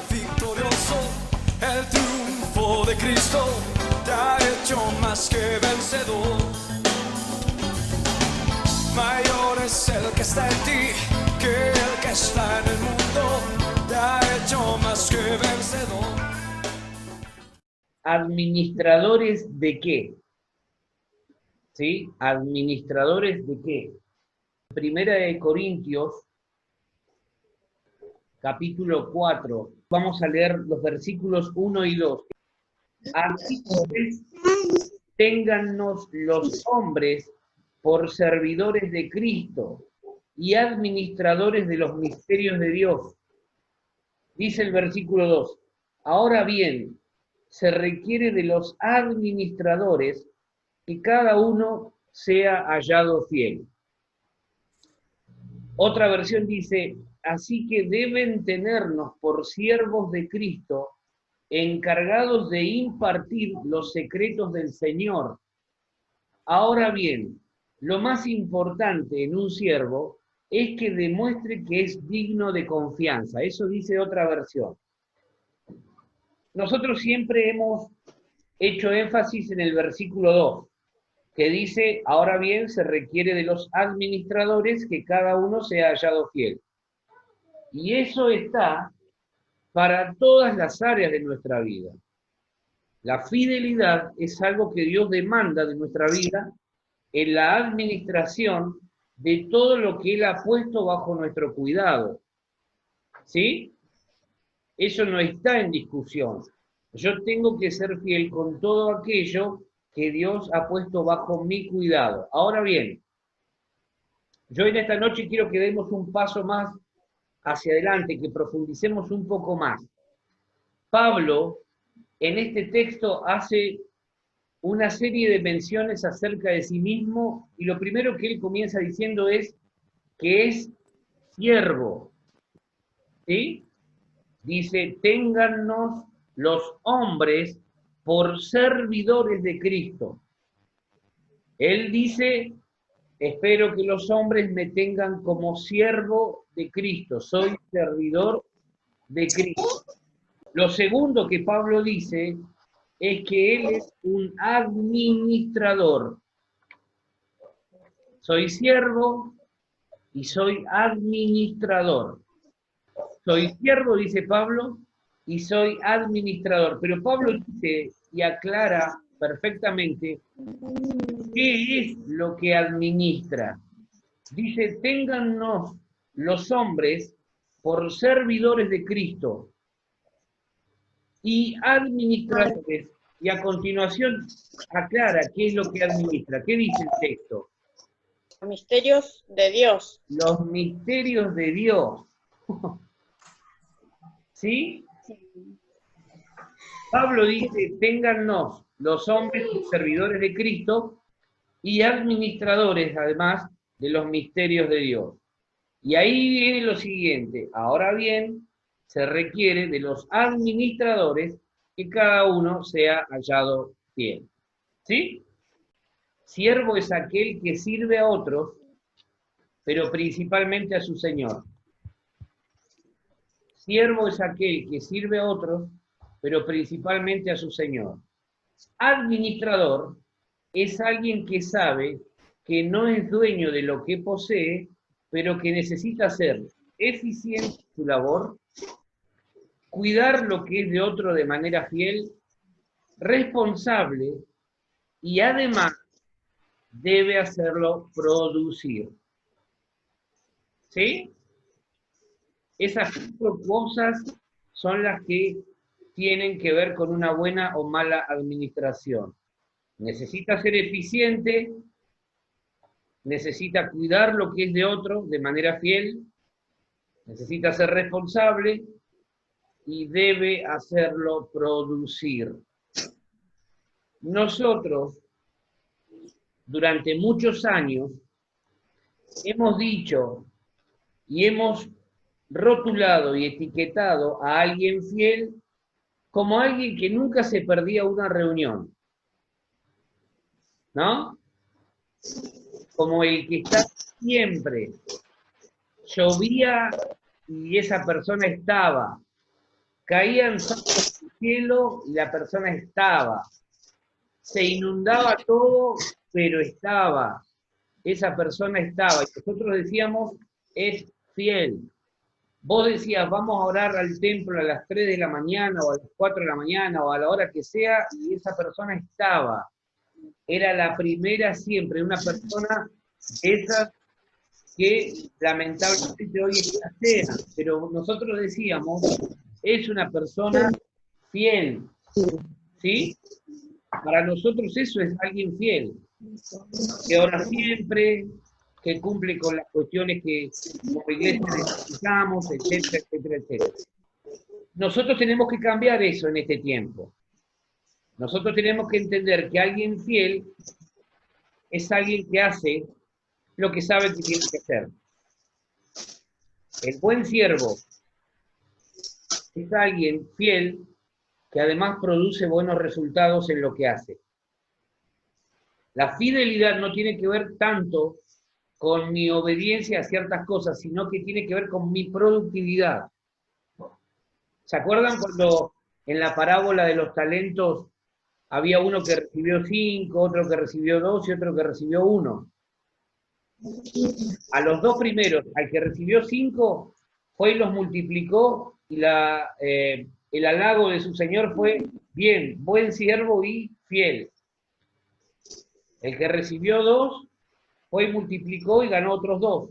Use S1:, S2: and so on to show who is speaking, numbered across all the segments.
S1: victorioso, el triunfo de Cristo te ha hecho más que vencedor. Mayor es el que está en ti que el que está en el mundo, te ha hecho más que vencedor.
S2: ¿Administradores de qué? ¿Sí? ¿Administradores de qué? Primera de Corintios, capítulo 4. Vamos a leer los versículos 1 y 2. Así pues, téngannos los hombres por servidores de Cristo y administradores de los misterios de Dios. Dice el versículo 2. Ahora bien, se requiere de los administradores que cada uno sea hallado fiel. Otra versión dice, así que deben tenernos por siervos de Cristo, encargados de impartir los secretos del Señor. Ahora bien, lo más importante en un siervo es que demuestre que es digno de confianza. Eso dice otra versión. Nosotros siempre hemos hecho énfasis en el versículo 2, que dice, ahora bien, se requiere de los administradores que cada uno sea hallado fiel. Y eso está para todas las áreas de nuestra vida. La fidelidad es algo que Dios demanda de nuestra vida en la administración de todo lo que Él ha puesto bajo nuestro cuidado. ¿Sí? Eso no está en discusión. Yo tengo que ser fiel con todo aquello que Dios ha puesto bajo mi cuidado. Ahora bien, yo en esta noche quiero que demos un paso más hacia adelante, que profundicemos un poco más. Pablo, en este texto, hace una serie de menciones acerca de sí mismo, y lo primero que él comienza diciendo es que es siervo. ¿Sí? Dice, téngannos los hombres por servidores de Cristo. Él dice, espero que los hombres me tengan como siervo de Cristo, soy servidor de Cristo. Lo segundo que Pablo dice es que él es un administrador. Soy siervo y soy administrador. Soy siervo, dice Pablo, y soy administrador. Pero Pablo dice y aclara perfectamente qué es lo que administra. Dice, téngannos los hombres por servidores de Cristo y administradores. Y a continuación aclara qué es lo que administra. ¿Qué dice el texto?
S3: Los misterios de Dios.
S2: Los misterios de Dios. ¿Sí? Pablo dice, téngannos los hombres servidores de Cristo y administradores, además, de los misterios de Dios. Y ahí viene lo siguiente, ahora bien, se requiere de los administradores que cada uno sea hallado fiel. ¿Sí? Siervo es aquel que sirve a otros, pero principalmente a su Señor. Siervo es aquel que sirve a otros, pero principalmente a su Señor. Administrador es alguien que sabe que no es dueño de lo que posee, pero que necesita ser eficiente en su labor, cuidar lo que es de otro de manera fiel, responsable y además debe hacerlo producir. ¿Sí? Esas 4 cosas son las que tienen que ver con una buena o mala administración. Necesita ser eficiente, necesita cuidar lo que es de otro de manera fiel, necesita ser responsable y debe hacerlo producir. Nosotros, durante muchos años, hemos dicho y hemos rotulado y etiquetado a alguien fiel como alguien que nunca se perdía una reunión, ¿no? Como el que está siempre. Llovía y esa persona estaba. Caían sangres del cielo y la persona estaba. Se inundaba todo, pero estaba. Esa persona estaba. Y nosotros decíamos, es fiel. Vos decías, vamos a orar al templo a las 3 de la mañana, o a las 4 de la mañana, o a la hora que sea, y esa persona estaba. Era la primera siempre, una persona esa que lamentablemente hoy escasea, pero nosotros decíamos, es una persona fiel, ¿sí? Para nosotros eso es alguien fiel, que ora siempre, que cumple con las cuestiones que como iglesia necesitamos, etcétera, etcétera, etcétera. Nosotros tenemos que cambiar eso en este tiempo. Nosotros tenemos que entender que alguien fiel es alguien que hace lo que sabe que tiene que hacer. El buen siervo es alguien fiel que además produce buenos resultados en lo que hace. La fidelidad no tiene que ver tanto con mi obediencia a ciertas cosas, sino que tiene que ver con mi productividad. ¿Se acuerdan cuando en la parábola de los talentos había uno que recibió 5, otro que recibió 2 y otro que recibió 1? A los dos primeros, al que recibió 5, fue y los multiplicó, y el halago de su señor fue, bien, buen siervo y fiel. El que recibió 2, fue y multiplicó y ganó otros 2.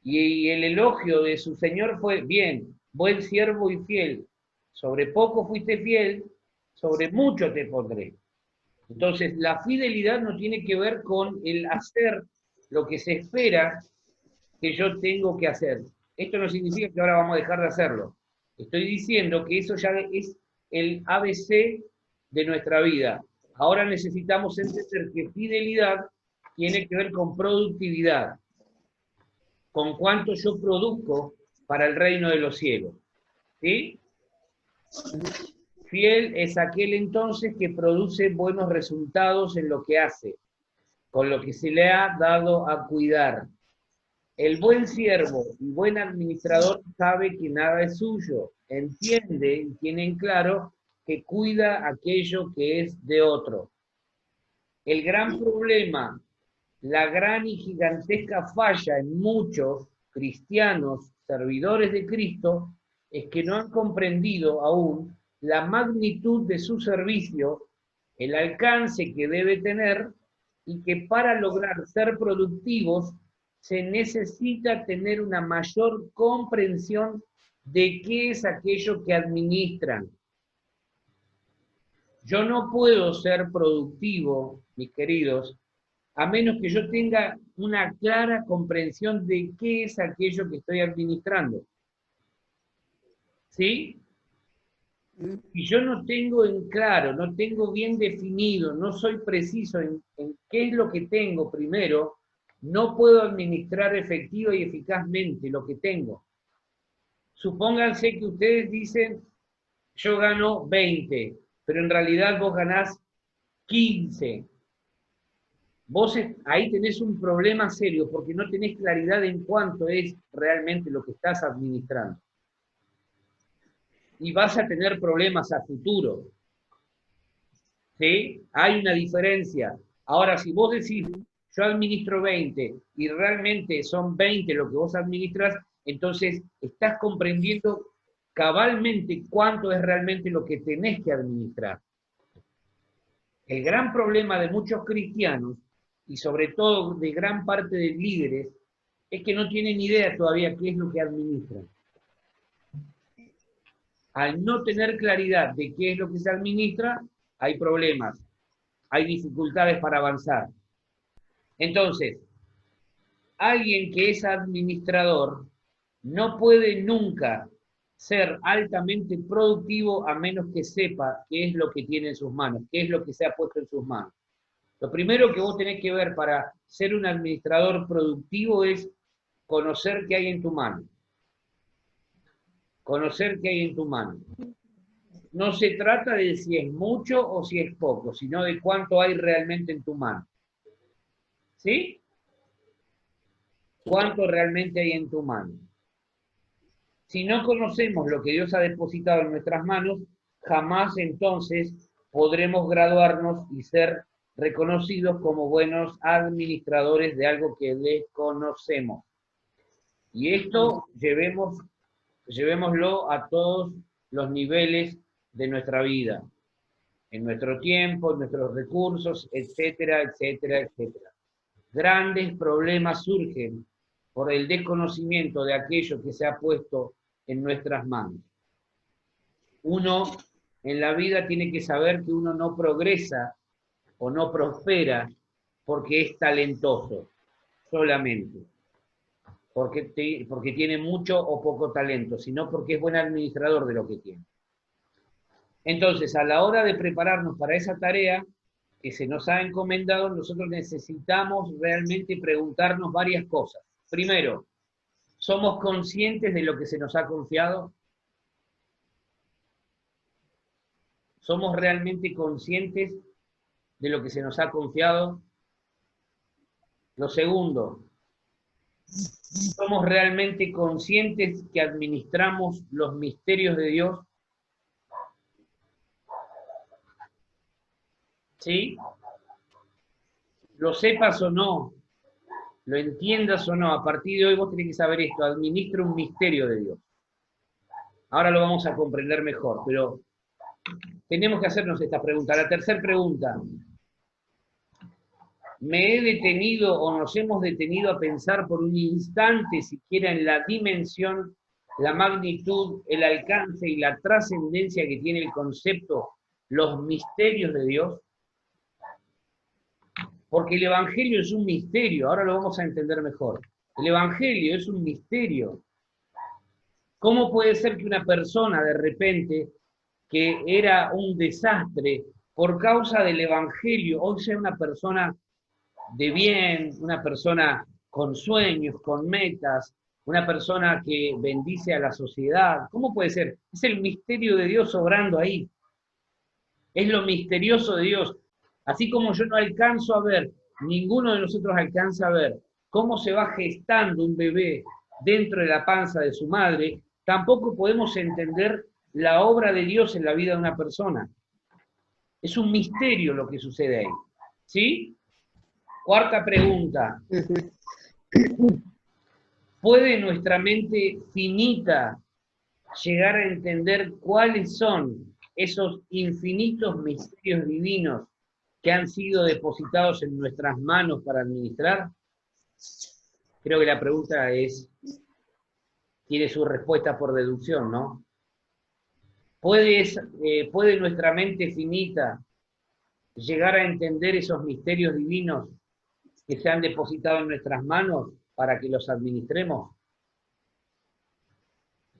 S2: Y el elogio de su señor fue, bien, buen siervo y fiel. Sobre poco fuiste fiel, sobre mucho te pondré. Entonces, la fidelidad no tiene que ver con el hacer lo que se espera que yo tengo que hacer. Esto no significa que ahora vamos a dejar de hacerlo. Estoy diciendo que eso ya es el ABC de nuestra vida. Ahora necesitamos entender que fidelidad tiene que ver con productividad, con cuánto yo produzco para el reino de los cielos. ¿Sí? Fiel es aquel entonces que produce buenos resultados en lo que hace, con lo que se le ha dado a cuidar. El buen siervo y buen administrador sabe que nada es suyo, entiende y tiene en claro que cuida aquello que es de otro. El gran problema, la gran y gigantesca falla en muchos cristianos, servidores de Cristo, es que no han comprendido aún la magnitud de su servicio, el alcance que debe tener, y que para lograr ser productivos se necesita tener una mayor comprensión de qué es aquello que administran. Yo no puedo ser productivo, mis queridos, a menos que yo tenga una clara comprensión de qué es aquello que estoy administrando. ¿Sí? Si yo no tengo en claro, no tengo bien definido, no soy preciso en qué es lo que tengo primero, no puedo administrar efectiva y eficazmente lo que tengo. Supónganse que ustedes dicen, yo gano 20, pero en realidad vos ganás 15. Vos ahí tenés un problema serio porque no tenés claridad en cuánto es realmente lo que estás administrando. Y vas a tener problemas a futuro. ¿Sí? Hay una diferencia. Ahora, si vos decís, yo administro 20 y realmente son 20 lo que vos administras, entonces estás comprendiendo cabalmente cuánto es realmente lo que tenés que administrar. El gran problema de muchos cristianos, y sobre todo de gran parte de líderes, es que no tienen idea todavía qué es lo que administran. Al no tener claridad de qué es lo que se administra, hay problemas, hay dificultades para avanzar. Entonces, alguien que es administrador no puede nunca ser altamente productivo a menos que sepa qué es lo que tiene en sus manos, qué es lo que se ha puesto en sus manos. Lo primero que vos tenés que ver para ser un administrador productivo es conocer qué hay en tu mano. Conocer qué hay en tu mano. No se trata de si es mucho o si es poco, sino de cuánto hay realmente en tu mano. ¿Sí? ¿Cuánto realmente hay en tu mano? Si no conocemos lo que Dios ha depositado en nuestras manos, jamás entonces podremos graduarnos y ser reconocidos como buenos administradores de algo que desconocemos. Y esto llevémoslo a todos los niveles de nuestra vida, en nuestro tiempo, en nuestros recursos, etcétera, etcétera, etcétera. Grandes problemas surgen por el desconocimiento de aquello que se ha puesto en nuestras manos. Uno en la vida tiene que saber que uno no progresa o no prospera porque es talentoso, solamente. Porque tiene mucho o poco talento, sino porque es buen administrador de lo que tiene. Entonces, a la hora de prepararnos para esa tarea que se nos ha encomendado, nosotros necesitamos realmente preguntarnos varias cosas. Primero, ¿somos conscientes de lo que se nos ha confiado? ¿Somos realmente conscientes de lo que se nos ha confiado? Lo segundo, ¿somos realmente conscientes que administramos los misterios de Dios? ¿Sí? Lo sepas o no, lo entiendas o no, a partir de hoy vos tenés que saber esto, administra un misterio de Dios. Ahora lo vamos a comprender mejor, pero tenemos que hacernos esta pregunta. La tercera pregunta, ¿me he detenido o nos hemos detenido a pensar por un instante siquiera en la dimensión, la magnitud, el alcance y la trascendencia que tiene el concepto, los misterios de Dios? Porque el Evangelio es un misterio, ahora lo vamos a entender mejor. El Evangelio es un misterio. ¿Cómo puede ser que una persona de repente, que era un desastre, por causa del Evangelio, hoy sea una persona de bien, una persona con sueños, con metas, una persona que bendice a la sociedad? ¿Cómo puede ser? Es el misterio de Dios obrando ahí. Es lo misterioso de Dios. Así como yo no alcanzo a ver, ninguno de nosotros alcanza a ver cómo se va gestando un bebé dentro de la panza de su madre, tampoco podemos entender la obra de Dios en la vida de una persona. Es un misterio lo que sucede ahí. ¿Sí? Cuarta pregunta. ¿Puede nuestra mente finita llegar a entender cuáles son esos infinitos misterios divinos que han sido depositados en nuestras manos para administrar? Creo que la pregunta tiene su respuesta por deducción, ¿no? ¿Puede nuestra mente finita llegar a entender esos misterios divinos que se han depositado en nuestras manos para que los administremos?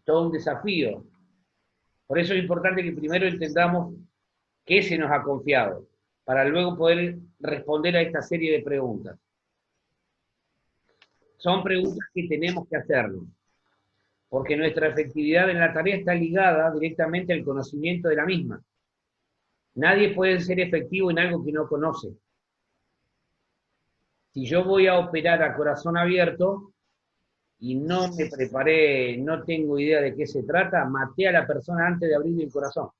S2: Todo un desafío. Por eso es importante que primero entendamos qué se nos ha confiado, para luego poder responder a esta serie de preguntas. Son preguntas que tenemos que hacernos, porque nuestra efectividad en la tarea está ligada directamente al conocimiento de la misma. Nadie puede ser efectivo en algo que no conoce. Si yo voy a operar a corazón abierto y no me preparé, no tengo idea de qué se trata, maté a la persona antes de abrir el corazón.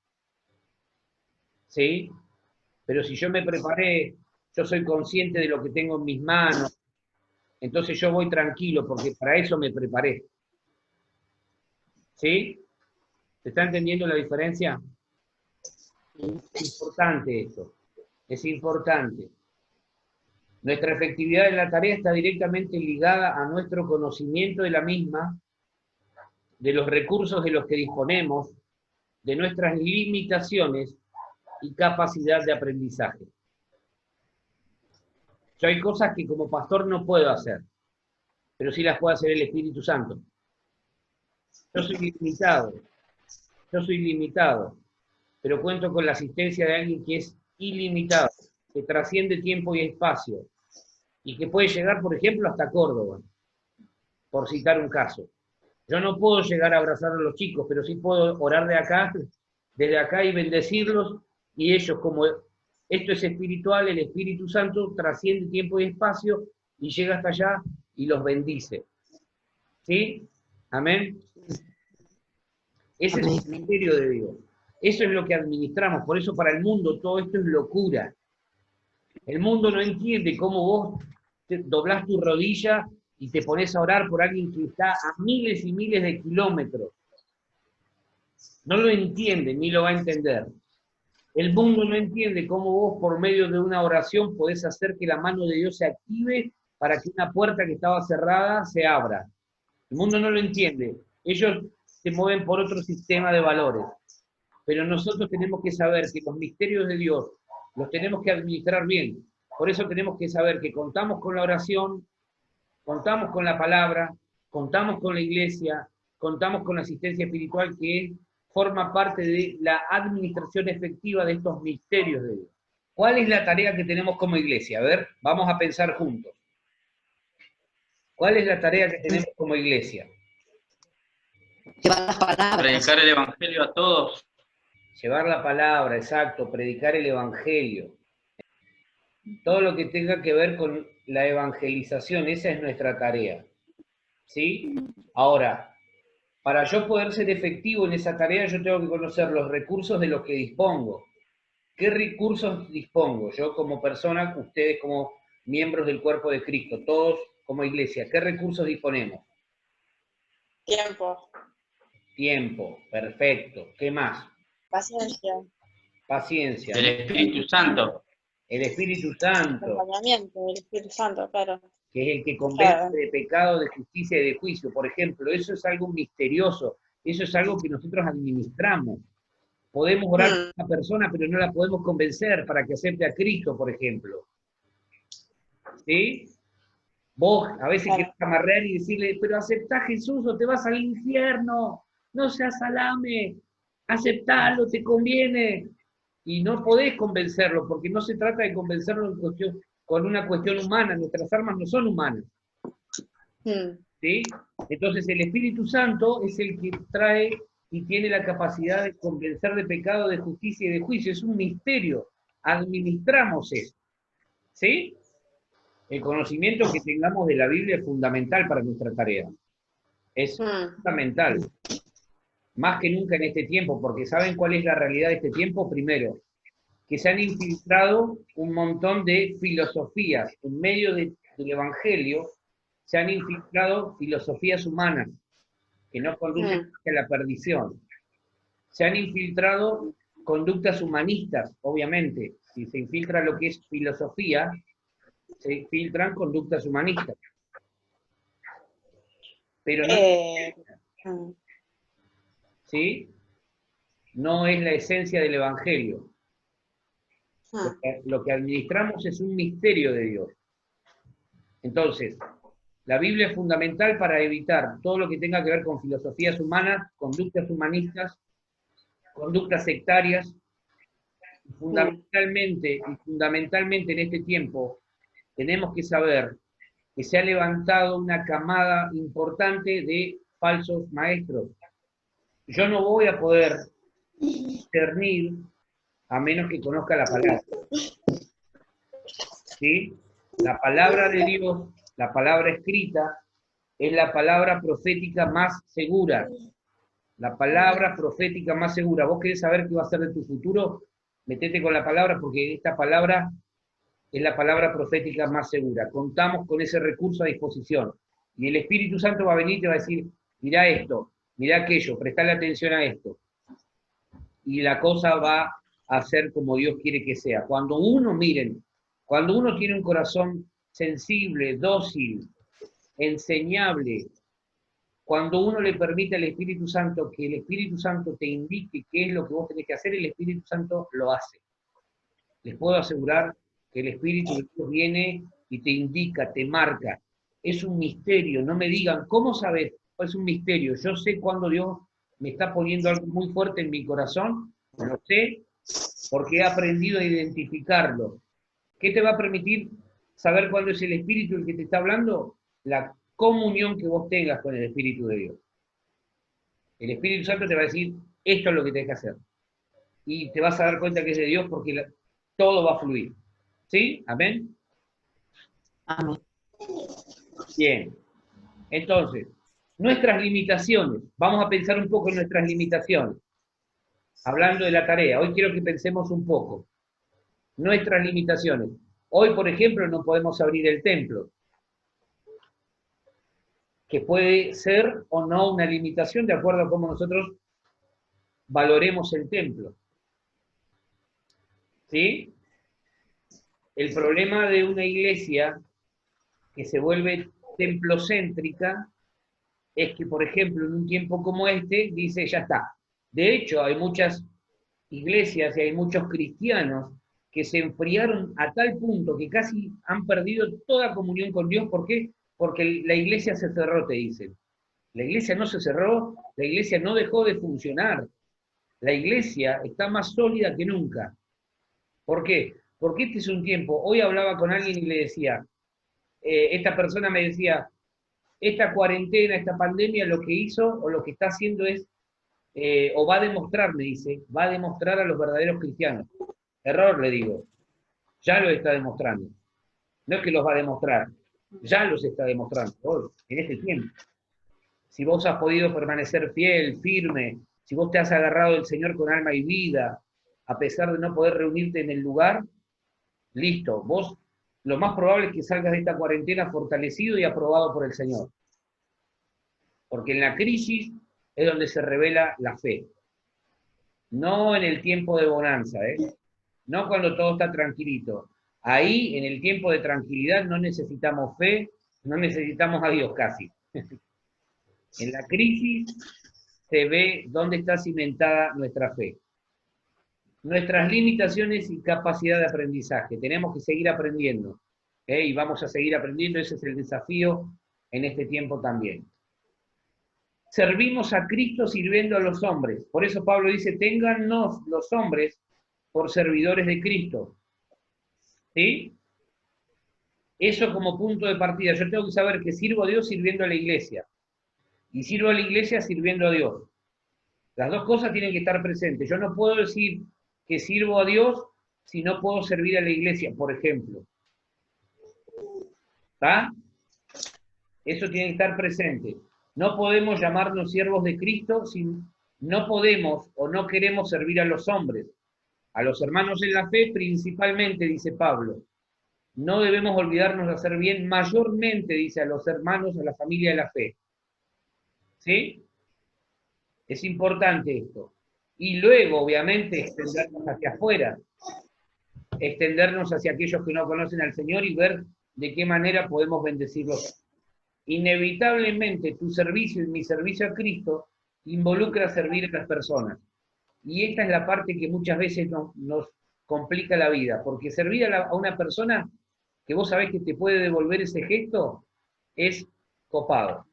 S2: ¿Sí? Pero si yo me preparé, yo soy consciente de lo que tengo en mis manos, entonces yo voy tranquilo, porque para eso me preparé. ¿Sí? ¿Se está entendiendo la diferencia? Es importante esto, es importante. Nuestra efectividad en la tarea está directamente ligada a nuestro conocimiento de la misma, de los recursos de los que disponemos, de nuestras limitaciones y capacidad de aprendizaje. Yo hay cosas que como pastor no puedo hacer, pero sí las puede hacer el Espíritu Santo. Yo soy limitado, pero cuento con la asistencia de alguien que es ilimitado, que trasciende tiempo y espacio, y que puede llegar, por ejemplo, hasta Córdoba, por citar un caso. Yo no puedo llegar a abrazar a los chicos, pero sí puedo orar desde acá y bendecirlos, y ellos, como esto es espiritual, el Espíritu Santo trasciende tiempo y espacio, y llega hasta allá y los bendice. ¿Sí? Amén. Ese es el
S4: Amén.
S2: misterio de Dios. Eso es lo que administramos. Por eso para el mundo todo esto es locura. El mundo no entiende cómo vos doblás tu rodilla y te pones a orar por alguien que está a miles y miles de kilómetros. No lo entiende, ni lo va a entender. El mundo no entiende cómo vos por medio de una oración podés hacer que la mano de Dios se active para que una puerta que estaba cerrada se abra. El mundo no lo entiende. Ellos se mueven por otro sistema de valores. Pero nosotros tenemos que saber que los misterios de Dios los tenemos que administrar bien. Por eso tenemos que saber que contamos con la oración, contamos con la palabra, contamos con la iglesia, contamos con la asistencia espiritual que forma parte de la administración efectiva de estos misterios de Dios. ¿Cuál es la tarea que tenemos como iglesia? A ver, vamos a pensar juntos. ¿Cuál es la tarea que tenemos como iglesia?
S4: Llevar las palabras.
S5: Predicar el evangelio a todos.
S2: Llevar la palabra, exacto, predicar el evangelio. Todo lo que tenga que ver con la evangelización, esa es nuestra tarea. ¿Sí? Ahora, para yo poder ser efectivo en esa tarea, yo tengo que conocer los recursos de los que dispongo. ¿Qué recursos dispongo? Yo como persona, ustedes como miembros del cuerpo de Cristo, todos como iglesia, ¿qué recursos disponemos?
S3: Tiempo.
S2: Tiempo, perfecto. ¿Qué más?
S3: Paciencia.
S2: Paciencia.
S5: El Espíritu Santo.
S2: El Espíritu Santo,
S3: Acompañamiento del Espíritu Santo, claro.
S2: que es el que convence
S3: Claro.
S2: de pecado, de justicia y de juicio. Por ejemplo, eso es algo misterioso. Eso es algo que nosotros administramos. Podemos orar por una persona, pero no la podemos convencer para que acepte a Cristo, por ejemplo. ¿Sí? Vos a veces querés amarrar y decirle, pero aceptá a Jesús o te vas al infierno. No seas salame. Aceptalo, te conviene. Y no podés convencerlo, porque no se trata de convencerlo con una cuestión humana. Nuestras armas no son humanas. ¿Sí? Entonces el Espíritu Santo es el que trae y tiene la capacidad de convencer de pecado, de justicia y de juicio. Es un misterio. Administramos eso. ¿Sí? El conocimiento que tengamos de la Biblia es fundamental para nuestra tarea. Es fundamental. Más que nunca en este tiempo, porque ¿saben cuál es la realidad de este tiempo? Primero, que se han infiltrado un montón de filosofías. En medio del Evangelio se han infiltrado filosofías humanas que no conducen a la perdición. Se han infiltrado conductas humanistas, obviamente. Si se infiltra lo que es filosofía, se infiltran conductas humanistas. Pero no, ¿sí? No es la esencia del Evangelio. Lo que administramos es un misterio de Dios. Entonces, la Biblia es fundamental para evitar todo lo que tenga que ver con filosofías humanas, conductas humanistas, conductas sectarias. Fundamentalmente en este tiempo tenemos que saber que se ha levantado una camada importante de falsos maestros. Yo no voy a poder discernir a menos que conozca la palabra. ¿Sí? La palabra de Dios, la palabra escrita, es la palabra profética más segura. La palabra profética más segura. ¿Vos querés saber qué va a ser de tu futuro? Metete con la palabra, porque esta palabra es la palabra profética más segura. Contamos con ese recurso a disposición. Y el Espíritu Santo va a venir y te va a decir, mirá esto, mirá aquello, prestale atención a esto. Y la cosa va a ser como Dios quiere que sea. Cuando uno tiene un corazón sensible, dócil, enseñable, cuando uno le permite al Espíritu Santo que el Espíritu Santo te indique qué es lo que vos tenés que hacer, el Espíritu Santo lo hace. Les puedo asegurar que el Espíritu de Dios viene y te indica, te marca. Es un misterio, no me digan, ¿cómo sabes? Es un misterio. Yo sé cuando Dios me está poniendo algo muy fuerte en mi corazón, lo sé, porque he aprendido a identificarlo. ¿Qué te va a permitir saber cuándo es el Espíritu el que te está hablando? La comunión que vos tengas con el Espíritu de Dios. El Espíritu Santo te va a decir, esto es lo que tenés que hacer. Y te vas a dar cuenta que es de Dios porque todo va a fluir. ¿Sí? ¿Amén?
S4: Amén.
S2: Bien. Entonces, Nuestras limitaciones. Vamos a pensar un poco en nuestras limitaciones. Hablando de la tarea, hoy quiero que pensemos un poco. Nuestras limitaciones. Hoy, por ejemplo, no podemos abrir el templo, que puede ser o no una limitación de acuerdo a cómo nosotros valoremos el templo. ¿Sí? El problema de una iglesia que se vuelve templocéntrica es que, por ejemplo, en un tiempo como este, dice, ya está. De hecho, hay muchas iglesias y hay muchos cristianos que se enfriaron a tal punto que casi han perdido toda comunión con Dios. ¿Por qué? Porque la iglesia se cerró, te dicen. La iglesia no se cerró, la iglesia no dejó de funcionar. La iglesia está más sólida que nunca. ¿Por qué? Porque este es un tiempo. Hoy hablaba con alguien y le decía, esta persona me decía, esta cuarentena, esta pandemia, lo que hizo o lo que está haciendo es, o va a demostrar, me dice, va a demostrar a los verdaderos cristianos. Error, le digo. Ya lo está demostrando. No es que los va a demostrar, ya los está demostrando hoy, en este tiempo. Si vos has podido permanecer fiel, firme, si vos te has agarrado del Señor con alma y vida, a pesar de no poder reunirte en el lugar, listo, vos lo más probable es que salgas de esta cuarentena fortalecido y aprobado por el Señor. Porque en la crisis es donde se revela la fe. No en el tiempo de bonanza, no cuando todo está tranquilito. Ahí, en el tiempo de tranquilidad, no necesitamos fe, no necesitamos a Dios casi. En la crisis se ve dónde está cimentada nuestra fe. Nuestras limitaciones y capacidad de aprendizaje. Tenemos que seguir aprendiendo. Y vamos a seguir aprendiendo, ese es el desafío en este tiempo también. Servimos a Cristo sirviendo a los hombres. Por eso Pablo dice, téngannos los hombres por servidores de Cristo. ¿Sí? Eso como punto de partida. Yo tengo que saber que sirvo a Dios sirviendo a la iglesia. Y sirvo a la iglesia sirviendo a Dios. Las dos cosas tienen que estar presentes. Yo no puedo decir que sirvo a Dios si no puedo servir a la iglesia, por ejemplo. ¿Está? Eso tiene que estar presente. No podemos llamarnos siervos de Cristo si no podemos o no queremos servir a los hombres. A los hermanos en la fe principalmente, dice Pablo. No debemos olvidarnos de hacer bien, mayormente, dice, a los hermanos, a la familia de la fe. ¿Sí? Es importante esto. Y luego, obviamente, extendernos hacia afuera. Extendernos hacia aquellos que no conocen al Señor y ver de qué manera podemos bendecirlos. Inevitablemente, tu servicio y mi servicio a Cristo involucra servir a las personas. Y esta es la parte que muchas veces nos complica la vida, porque servir a una persona que vos sabés que te puede devolver ese gesto es copado.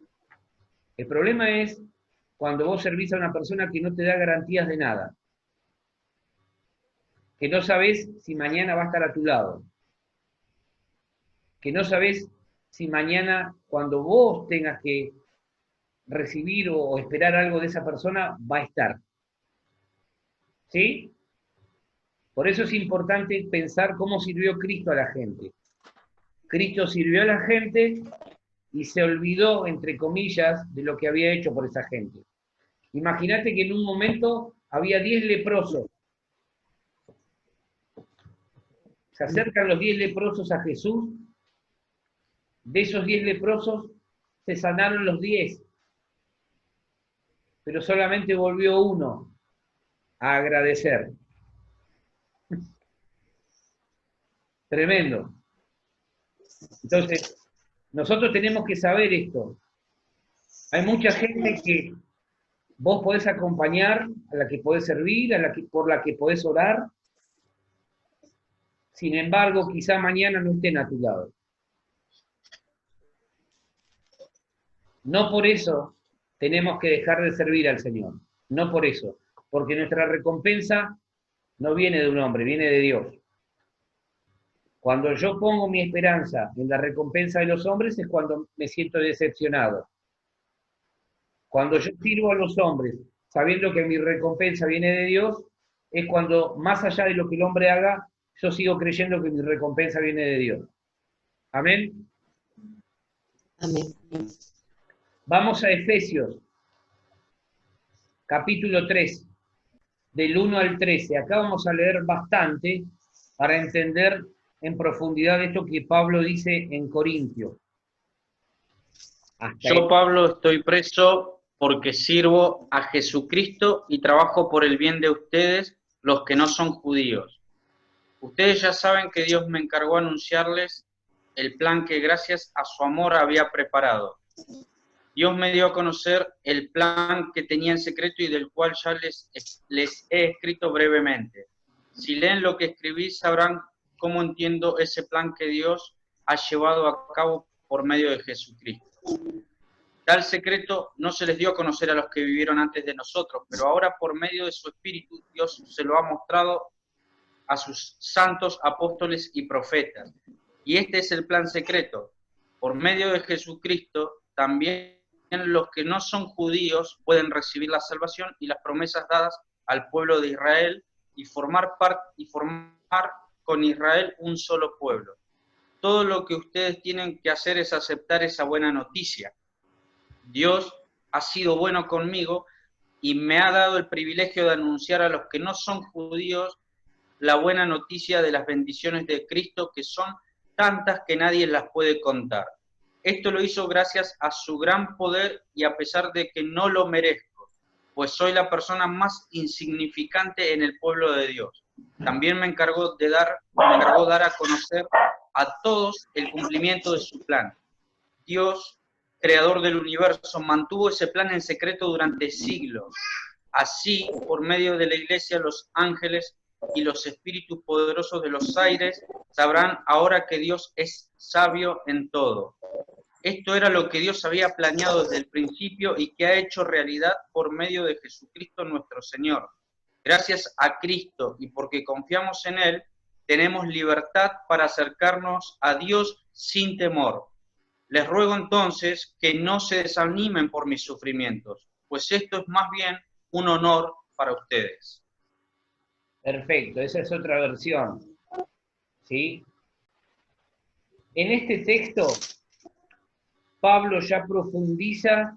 S2: El problema es cuando vos servís a una persona que no te da garantías de nada, que no sabés si mañana va a estar a tu lado, que no sabés si mañana, cuando vos tengas que recibir o esperar algo de esa persona, va a estar. ¿Sí? Por eso es importante pensar cómo sirvió Cristo a la gente. Cristo sirvió a la gente y se olvidó, entre comillas, de lo que había hecho por esa gente. Imagínate que en un momento había 10 leprosos. Se acercan los 10 leprosos a Jesús. De esos 10 leprosos se sanaron los 10. Pero solamente volvió uno a agradecer. Tremendo. Entonces, nosotros tenemos que saber esto. Hay mucha gente que vos podés acompañar, a la que podés servir, por la que podés orar. Sin embargo, quizá mañana no estén a tu lado. No por eso tenemos que dejar de servir al Señor. No por eso. Porque nuestra recompensa no viene de un hombre, viene de Dios. Cuando yo pongo mi esperanza en la recompensa de los hombres es cuando me siento decepcionado. Cuando yo sirvo a los hombres sabiendo que mi recompensa viene de Dios, es cuando, más allá de lo que el hombre haga, yo sigo creyendo que mi recompensa viene de Dios. ¿Amén?
S4: Amén.
S2: Vamos a Efesios, capítulo 3, del 1 al 13. Acá vamos a leer bastante para entender en profundidad esto que Pablo dice en Corintios. Hasta ahí.
S5: Yo, Pablo, estoy preso porque sirvo a Jesucristo y trabajo por el bien de ustedes, los que no son judíos. Ustedes ya saben que Dios me encargó anunciarles el plan que gracias a su amor había preparado. Dios me dio a conocer el plan que tenía en secreto y del cual ya les he escrito brevemente. Si leen lo que escribí, sabrán cómo entiendo ese plan que Dios ha llevado a cabo por medio de Jesucristo. Tal secreto no se les dio a conocer a los que vivieron antes de nosotros, pero ahora por medio de su Espíritu Dios se lo ha mostrado a sus santos apóstoles y profetas. Y este es el plan secreto. Por medio de Jesucristo, también los que no son judíos pueden recibir la salvación y las promesas dadas al pueblo de Israel y formar con Israel un solo pueblo. Todo lo que ustedes tienen que hacer es aceptar esa buena noticia. Dios ha sido bueno conmigo y me ha dado el privilegio de anunciar a los que no son judíos la buena noticia de las bendiciones de Cristo, que son tantas que nadie las puede contar. Esto lo hizo gracias a su gran poder y a pesar de que no lo merezco, pues soy la persona más insignificante en el pueblo de Dios. También me encargó dar a conocer a todos el cumplimiento de su plan. Dios, creador del universo, mantuvo ese plan en secreto durante siglos. Así, por medio de la Iglesia, los ángeles y los espíritus poderosos de los aires sabrán ahora que Dios es sabio en todo. Esto era lo que Dios había planeado desde el principio y que ha hecho realidad por medio de Jesucristo nuestro Señor. Gracias a Cristo y porque confiamos en Él, tenemos libertad para acercarnos a Dios sin temor. Les ruego entonces que no se desanimen por mis sufrimientos, pues esto es más bien un honor para ustedes.
S2: Perfecto, esa es otra versión. ¿Sí? En este texto, Pablo ya profundiza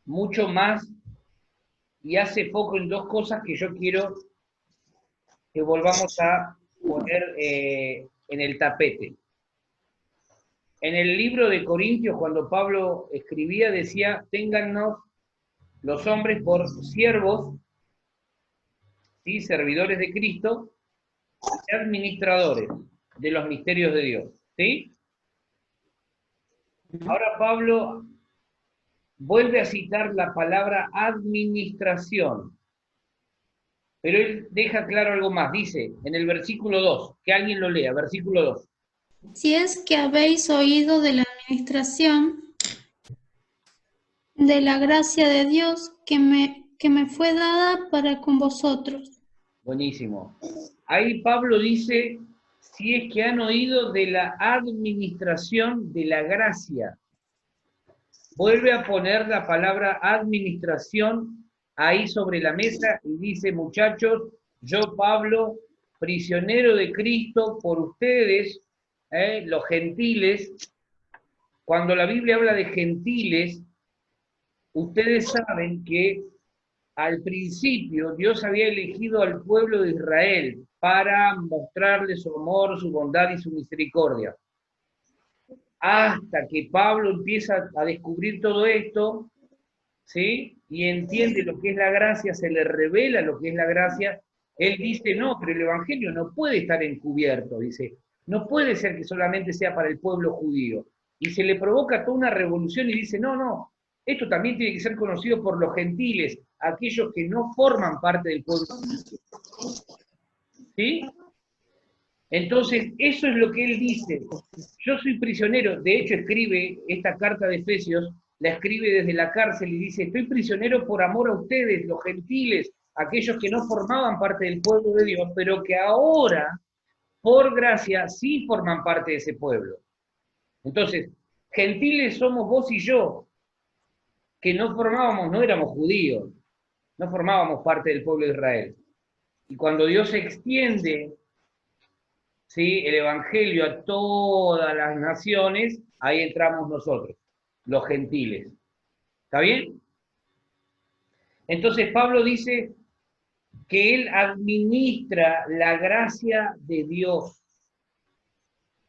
S2: mucho más y hace foco en dos cosas que yo quiero que volvamos a poner en el tapete. En el libro de Corintios, cuando Pablo escribía, decía, téngannos los hombres por siervos, ¿sí? Servidores de Cristo, y administradores de los misterios de Dios. ¿Sí? Ahora Pablo vuelve a citar la palabra administración, pero él deja claro algo más. Dice en el versículo 2, que alguien lo lea, versículo 2.
S6: Si es que habéis oído de la administración de la gracia de Dios que me fue dada para con vosotros.
S2: Buenísimo. Ahí Pablo dice, si es que han oído de la administración de la gracia. Vuelve a poner la palabra administración ahí sobre la mesa y dice, muchachos, yo Pablo, prisionero de Cristo por ustedes, los gentiles. Cuando la Biblia habla de gentiles, ustedes saben que al principio Dios había elegido al pueblo de Israel para mostrarle su amor, su bondad y su misericordia. Hasta que Pablo empieza a descubrir todo esto, ¿sí? Y entiende lo que es la gracia, se le revela lo que es la gracia, él dice, no, pero el Evangelio no puede estar encubierto, dice, no puede ser que solamente sea para el pueblo judío. Y se le provoca toda una revolución y dice, no, esto también tiene que ser conocido por los gentiles, aquellos que no forman parte del pueblo judío. ¿Sí? Entonces, eso es lo que él dice. Yo soy prisionero. De hecho, escribe esta carta de Efesios, la escribe desde la cárcel y dice, estoy prisionero por amor a ustedes, los gentiles, aquellos que no formaban parte del pueblo de Dios, pero que ahora, por gracia, sí forman parte de ese pueblo. Entonces, gentiles somos vos y yo, que no éramos judíos, no formábamos parte del pueblo de Israel. Y cuando Dios extiende, ¿sí?, el Evangelio a todas las naciones, ahí entramos nosotros, los gentiles. ¿Está bien? Entonces Pablo dice que él administra la gracia de Dios.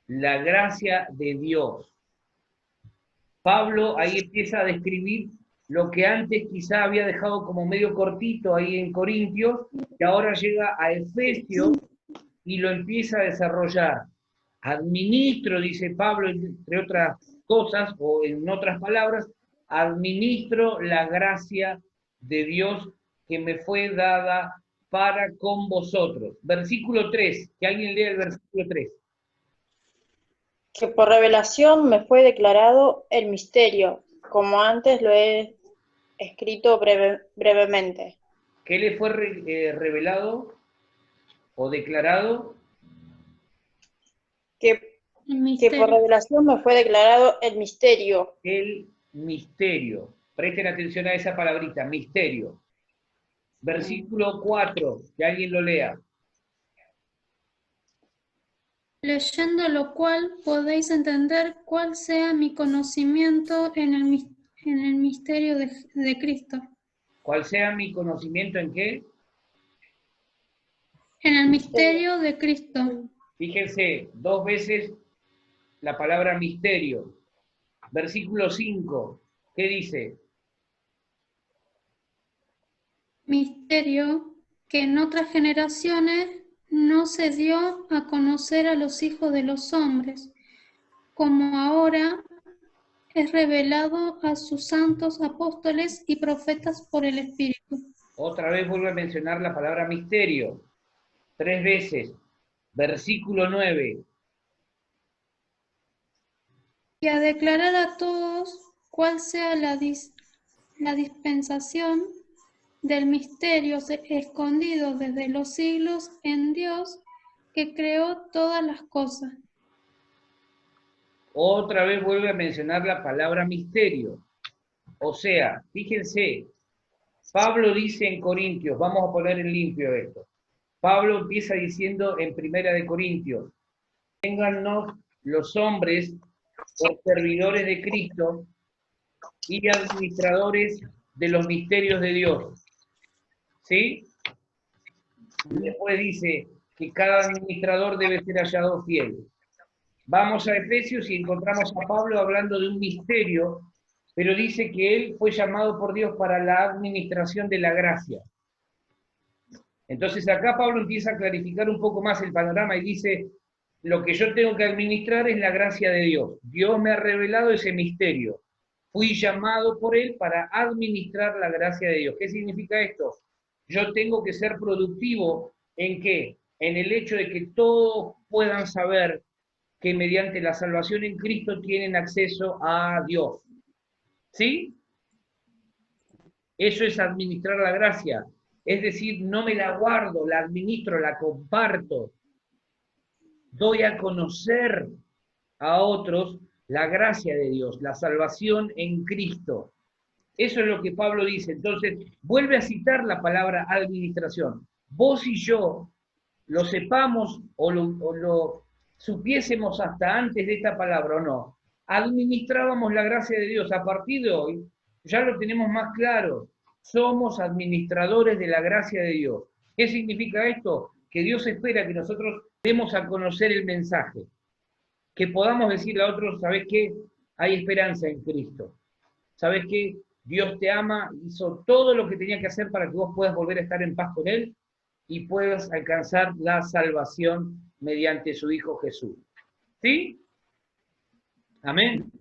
S2: La gracia de Dios. Pablo ahí empieza a describir lo que antes quizá había dejado como medio cortito ahí en Corintios, que ahora llega a Efesios y lo empieza a desarrollar. Administro, dice Pablo, entre otras cosas, o en otras palabras, administro la gracia de Dios que me fue dada para con vosotros. Versículo 3, que alguien lea el versículo 3.
S3: Que por revelación me fue declarado el misterio, como antes lo he escrito brevemente.
S2: ¿Qué le fue revelado o declarado?
S3: Que
S6: El
S3: por
S6: misterio.
S3: revelación me fue declarado el misterio.
S2: El misterio. Presten atención a esa palabrita, misterio. Versículo 4, que alguien lo lea.
S6: Leyendo lo cual podéis entender cuál sea mi conocimiento en el misterio de Cristo.
S2: ¿Cuál sea mi conocimiento en qué?
S6: En el misterio de Cristo.
S2: Fíjense, 2 veces la palabra misterio. Versículo 5, ¿qué dice?
S6: Misterio que en otras generaciones no se dio a conocer a los hijos de los hombres, como ahora es revelado a sus santos apóstoles y profetas por el Espíritu.
S2: Otra vez vuelvo a mencionar la palabra misterio. 3 veces. Versículo 9.
S6: Y a declarar a todos cuál sea la dispensación del misterio escondido desde los siglos en Dios, que creó todas las cosas.
S2: Otra vez vuelve a mencionar la palabra misterio. O sea, fíjense, Pablo dice en Corintios, vamos a poner en limpio esto. Pablo empieza diciendo en Primera de Corintios, téngannos los hombres por servidores de Cristo y administradores de los misterios de Dios. ¿Sí? Y después dice que cada administrador debe ser hallado fiel. Vamos a Efesios y encontramos a Pablo hablando de un misterio, pero dice que él fue llamado por Dios para la administración de la gracia. Entonces acá Pablo empieza a clarificar un poco más el panorama y dice, lo que yo tengo que administrar es la gracia de Dios. Dios me ha revelado ese misterio. Fui llamado por él para administrar la gracia de Dios. ¿Qué significa esto? Yo tengo que ser productivo ¿en qué? En el hecho de que todos puedan saber que mediante la salvación en Cristo tienen acceso a Dios. ¿Sí? Eso es administrar la gracia. Es decir, no me la guardo, la administro, la comparto. Doy a conocer a otros la gracia de Dios, la salvación en Cristo. Eso es lo que Pablo dice. Entonces, vuelve a citar la palabra administración. Vos y yo lo sepamos o lo supiésemos hasta antes de esta palabra o no, administrábamos la gracia de Dios. A partir de hoy, ya lo tenemos más claro. Somos administradores de la gracia de Dios. ¿Qué significa esto? Que Dios espera que nosotros demos a conocer el mensaje. Que podamos decirle a otros, ¿sabes qué? Hay esperanza en Cristo. ¿Sabes qué? Dios te ama, hizo todo lo que tenía que hacer para que vos puedas volver a estar en paz con Él y puedas alcanzar la salvación mediante su Hijo Jesús. ¿Sí? Amén.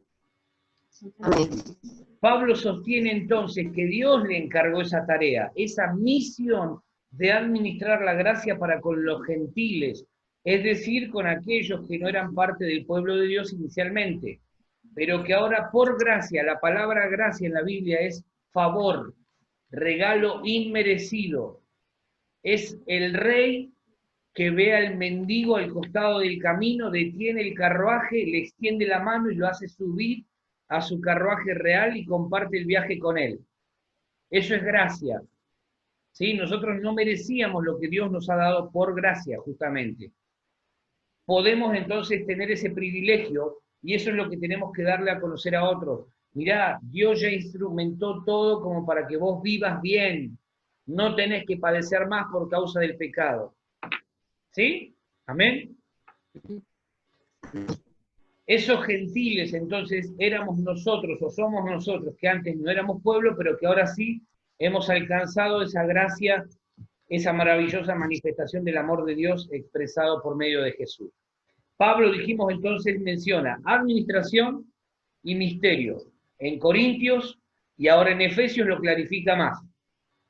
S4: Amén.
S2: Pablo sostiene entonces que Dios le encargó esa tarea, esa misión de administrar la gracia para con los gentiles, es decir, con aquellos que no eran parte del pueblo de Dios inicialmente, pero que ahora por gracia, la palabra gracia en la Biblia es favor, regalo inmerecido. Es el rey que ve al mendigo al costado del camino, detiene el carruaje, le extiende la mano y lo hace subir a su carruaje real y comparte el viaje con él. Eso es gracia. ¿Sí? Nosotros no merecíamos lo que Dios nos ha dado por gracia, justamente. Podemos entonces tener ese privilegio, y eso es lo que tenemos que darle a conocer a otros. Mirá, Dios ya instrumentó todo como para que vos vivas bien. No tenés que padecer más por causa del pecado. ¿Sí? Amén. Esos gentiles entonces éramos nosotros o somos nosotros, que antes no éramos pueblo, pero que ahora sí hemos alcanzado esa gracia, esa maravillosa manifestación del amor de Dios expresado por medio de Jesús. Pablo, dijimos entonces, menciona administración y misterio. En Corintios y ahora en Efesios lo clarifica más.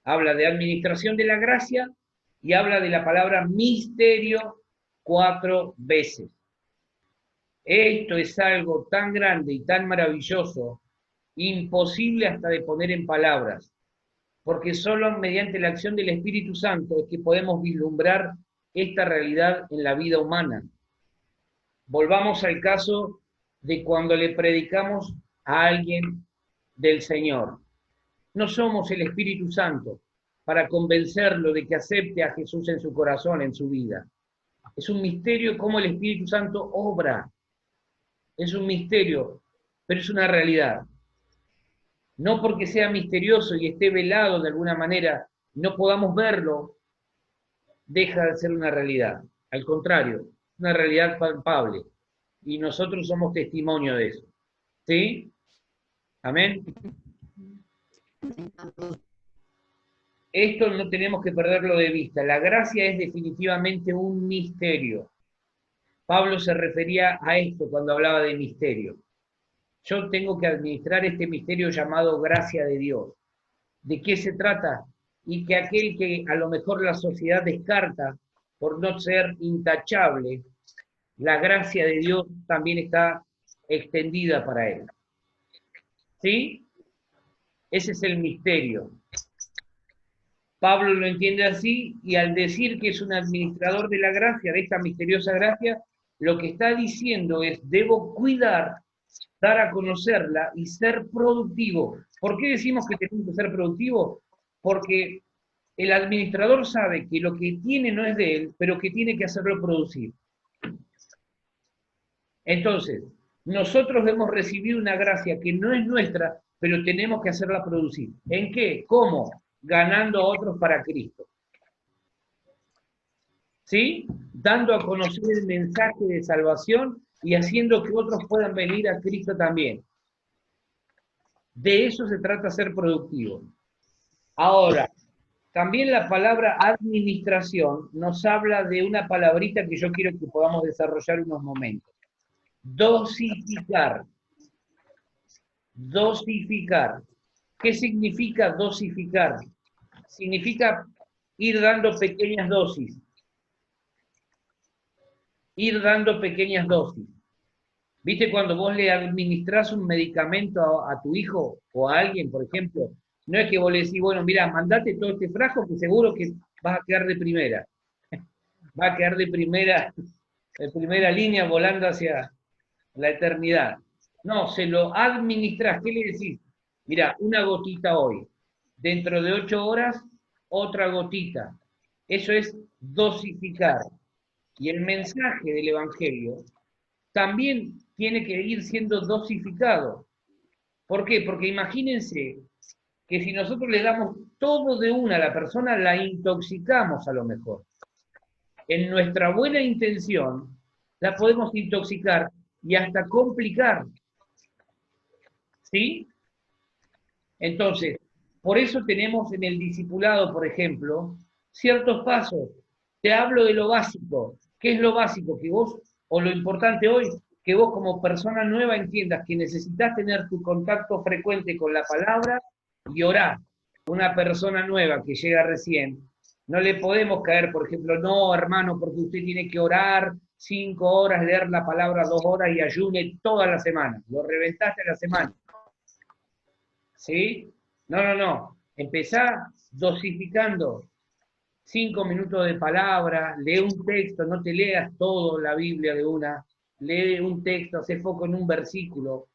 S2: Habla de administración de la gracia y habla de la palabra misterio 4 veces. Esto es algo tan grande y tan maravilloso, imposible hasta de poner en palabras, porque solo mediante la acción del Espíritu Santo es que podemos vislumbrar esta realidad en la vida humana. Volvamos al caso de cuando le predicamos a alguien del Señor. No somos el Espíritu Santo para convencerlo de que acepte a Jesús en su corazón, en su vida. Es un misterio cómo el Espíritu Santo obra. Es un misterio, pero es una realidad. No porque sea misterioso y esté velado de alguna manera, no podamos verlo, deja de ser una realidad. Al contrario, una realidad palpable. Y nosotros somos testimonio de eso. ¿Sí? Amén. Esto no tenemos que perderlo de vista. La gracia es definitivamente un misterio. Pablo se refería a esto cuando hablaba de misterio. Yo tengo que administrar este misterio llamado gracia de Dios. ¿De qué se trata? Y que aquel que a lo mejor la sociedad descarta por no ser intachable, la gracia de Dios también está extendida para él. ¿Sí? Ese es el misterio. Pablo lo entiende así y al decir que es un administrador de la gracia, de esta misteriosa gracia, lo que está diciendo es, debo cuidar, dar a conocerla y ser productivo. ¿Por qué decimos que tenemos que ser productivos? Porque el administrador sabe que lo que tiene no es de él, pero que tiene que hacerlo producir. Entonces, nosotros hemos recibido una gracia que no es nuestra, pero tenemos que hacerla producir. ¿En qué? ¿Cómo? Ganando a otros para Cristo. ¿Sí? Dando a conocer el mensaje de salvación y haciendo que otros puedan venir a Cristo también. De eso se trata ser productivo. Ahora, también la palabra administración nos habla de una palabrita que yo quiero que podamos desarrollar unos momentos. Dosificar. Dosificar. ¿Qué significa dosificar? Significa ir dando pequeñas dosis. Ir dando pequeñas dosis. ¿Viste cuando vos le administrás un medicamento a tu hijo o a alguien, por ejemplo? No es que vos le decís, bueno, mira, mandate todo este frasco que seguro que vas a quedar de primera. Va a quedar de primera línea volando hacia la eternidad. No, se lo administrás. ¿Qué le decís? Mira, una gotita hoy. Dentro de 8 horas, otra gotita. Eso es dosificar. Y el mensaje del Evangelio también tiene que ir siendo dosificado. ¿Por qué? Porque imagínense que si nosotros le damos todo de una a la persona, la intoxicamos a lo mejor. En nuestra buena intención, la podemos intoxicar y hasta complicar. ¿Sí? Entonces, por eso tenemos en el discipulado, por ejemplo, ciertos pasos. Te hablo de lo básico. ¿Qué es lo básico? Que vos, o lo importante hoy, que vos como persona nueva entiendas que necesitas tener tu contacto frecuente con la palabra y orar. Una persona nueva que llega recién, no le podemos caer, por ejemplo, no, hermano, porque usted tiene que orar 5 horas, leer la palabra 2 horas y ayune toda la semana. Lo reventaste la semana. ¿Sí? No. Empezá dosificando 5 minutos de palabra, lee un texto, no te leas todo la Biblia de una, lee un texto, hace foco en un versículo.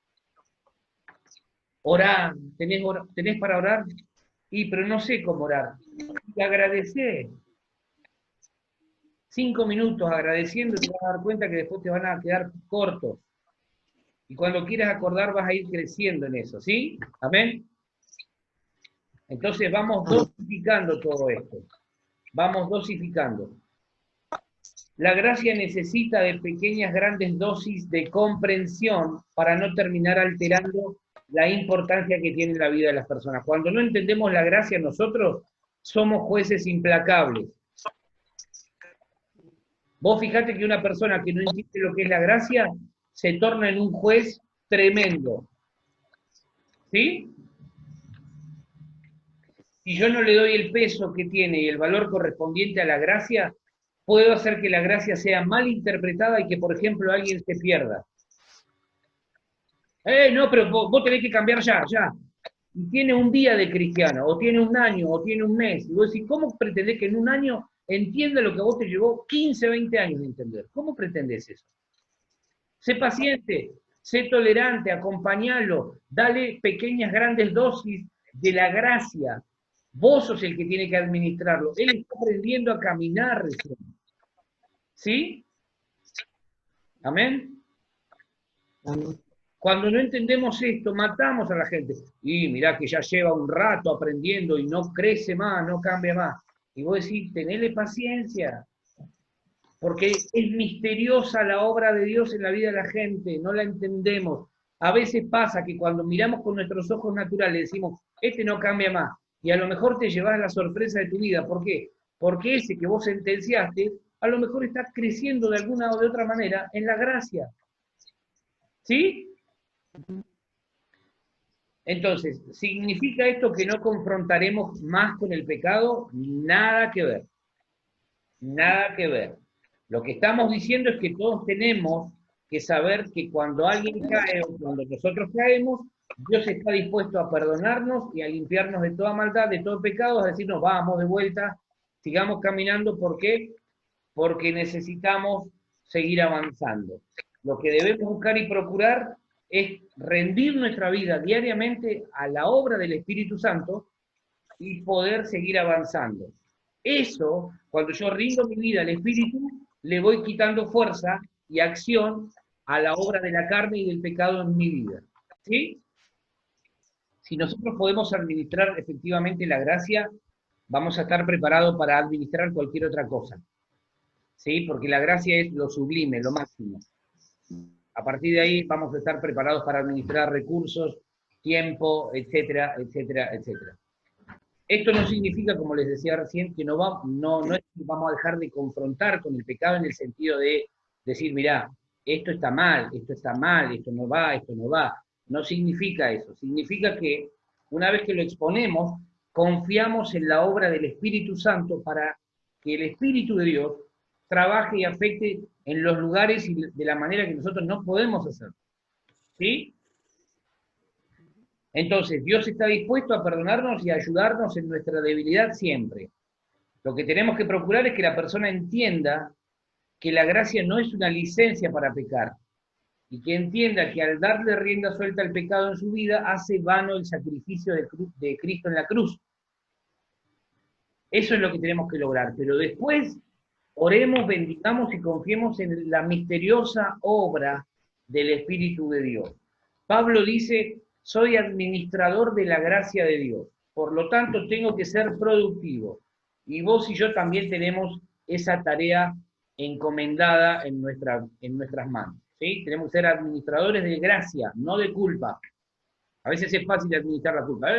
S2: Orá, ¿tenés para orar? Pero no sé cómo orar. Y agradecé. 5 minutos agradeciendo, te vas a dar cuenta que después te van a quedar cortos. Y cuando quieras acordar vas a ir creciendo en eso, ¿sí? ¿Amén? Entonces vamos dosificando todo esto. Vamos dosificando. La gracia necesita de pequeñas, grandes dosis de comprensión para no terminar alterando la importancia que tiene en la vida de las personas. Cuando no entendemos la gracia nosotros, somos jueces implacables. Vos fijate que una persona que no entiende lo que es la gracia, se torna en un juez tremendo. ¿Sí? Si yo no le doy el peso que tiene y el valor correspondiente a la gracia, puedo hacer que la gracia sea mal interpretada y que, por ejemplo, alguien se pierda. No, pero vos tenés que cambiar ya. Y tiene un día de cristiano, o tiene un año, o tiene un mes. Y vos decís, ¿cómo pretendés que en un año entienda lo que a vos te llevó 15, 20 años de entender? ¿Cómo pretendés eso? Sé paciente, sé tolerante, acompañalo, dale pequeñas, grandes dosis de la gracia. Vos sos el que tiene que administrarlo. Él está aprendiendo a caminar recién. ¿Sí? ¿Amén?
S4: Amén.
S2: Cuando no entendemos esto, matamos a la gente. Y mirá que ya lleva un rato aprendiendo y no crece más, no cambia más. Y vos decís, tenele paciencia. Porque es misteriosa la obra de Dios en la vida de la gente, no la entendemos. A veces pasa que cuando miramos con nuestros ojos naturales decimos, este no cambia más. Y a lo mejor te llevas la sorpresa de tu vida. ¿Por qué? Porque ese que vos sentenciaste, a lo mejor está creciendo de alguna o de otra manera en la gracia. ¿Sí? Entonces, ¿significa esto que no confrontaremos más con el pecado? Nada que ver. Nada que ver. Lo que estamos diciendo es que todos tenemos que saber que cuando alguien cae o cuando nosotros caemos, Dios está dispuesto a perdonarnos y a limpiarnos de toda maldad, de todo pecado, a decirnos, vamos de vuelta, sigamos caminando. ¿Por qué? Porque necesitamos seguir avanzando. Lo que debemos buscar y procurar es rendir nuestra vida diariamente a la obra del Espíritu Santo y poder seguir avanzando. Eso, cuando yo rindo mi vida al Espíritu, le voy quitando fuerza y acción a la obra de la carne y del pecado en mi vida. ¿Sí? Si nosotros podemos administrar efectivamente la gracia, vamos a estar preparados para administrar cualquier otra cosa. ¿Sí? Porque la gracia es lo sublime, lo máximo. A partir de ahí vamos a estar preparados para administrar recursos, tiempo, etcétera, etcétera, etcétera. Esto no significa, como les decía recién, que no es que vamos a dejar de confrontar con el pecado en el sentido de decir, mirá, esto está mal, esto no va, esto no va. No significa eso. Significa que una vez que lo exponemos, confiamos en la obra del Espíritu Santo para que el Espíritu de Dios trabaje y afecte en los lugares y de la manera que nosotros no podemos hacerlo. ¿Sí? Entonces, Dios está dispuesto a perdonarnos y a ayudarnos en nuestra debilidad siempre. Lo que tenemos que procurar es que la persona entienda que la gracia no es una licencia para pecar, y que entienda que al darle rienda suelta al pecado en su vida, hace vano el sacrificio de Cristo en la cruz. Eso es lo que tenemos que lograr, pero después oremos, bendigamos y confiemos en la misteriosa obra del Espíritu de Dios. Pablo dice, soy administrador de la gracia de Dios, por lo tanto tengo que ser productivo. Y vos y yo también tenemos esa tarea encomendada en nuestras manos. ¿Sí? Tenemos que ser administradores de gracia, no de culpa. A veces es fácil administrar la culpa.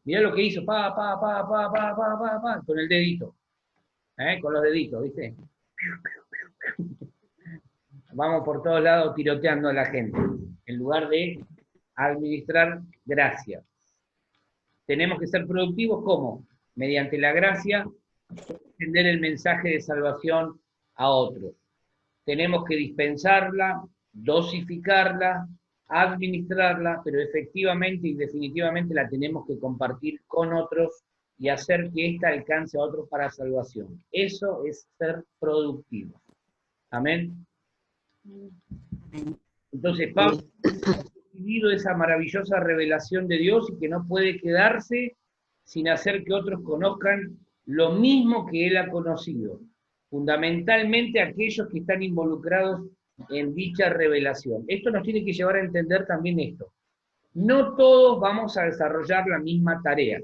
S2: Mirá lo que hizo, con el dedito. Con los deditos, ¿viste? Vamos por todos lados tiroteando a la gente, en lugar de administrar gracia. Tenemos que ser productivos, ¿cómo? Mediante la gracia, extender el mensaje de salvación a otros. Tenemos que dispensarla, dosificarla, administrarla, pero efectivamente y definitivamente la tenemos que compartir con otros y hacer que ésta alcance a otros para salvación. Eso es ser productivo. Amén. Entonces, Pablo ha recibido esa maravillosa revelación de Dios y que no puede quedarse sin hacer que otros conozcan lo mismo que él ha conocido. Fundamentalmente aquellos que están involucrados en dicha revelación. Esto nos tiene que llevar a entender también esto. No todos vamos a desarrollar la misma tarea.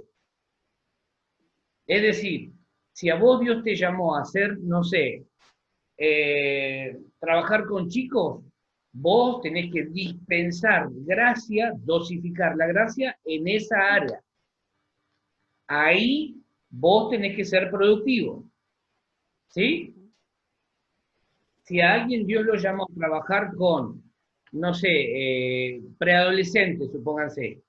S2: Es decir, si a vos Dios te llamó a hacer, no sé, trabajar con chicos, vos tenés que dispensar gracia, dosificar la gracia en esa área. Ahí vos tenés que ser productivo. ¿Sí? Si a alguien Dios lo llamó a trabajar con, no sé, preadolescentes, supónganse,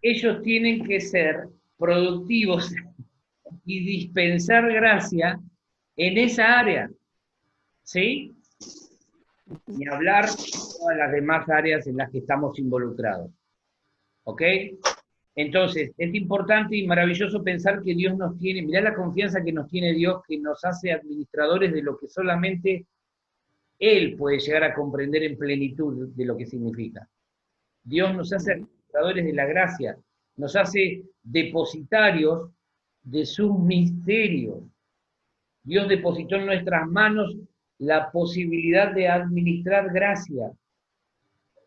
S2: ellos tienen que ser productivos y dispensar gracia en esa área. ¿Sí? Ni hablar de todas las demás áreas en las que estamos involucrados. ¿Ok? Entonces, es importante y maravilloso pensar que Dios nos tiene, mirá la confianza que nos tiene Dios, que nos hace administradores de lo que solamente Él puede llegar a comprender en plenitud de lo que significa. Dios nos hace administradores de la gracia, nos hace depositarios de sus misterios. Dios depositó en nuestras manos la posibilidad de administrar gracia.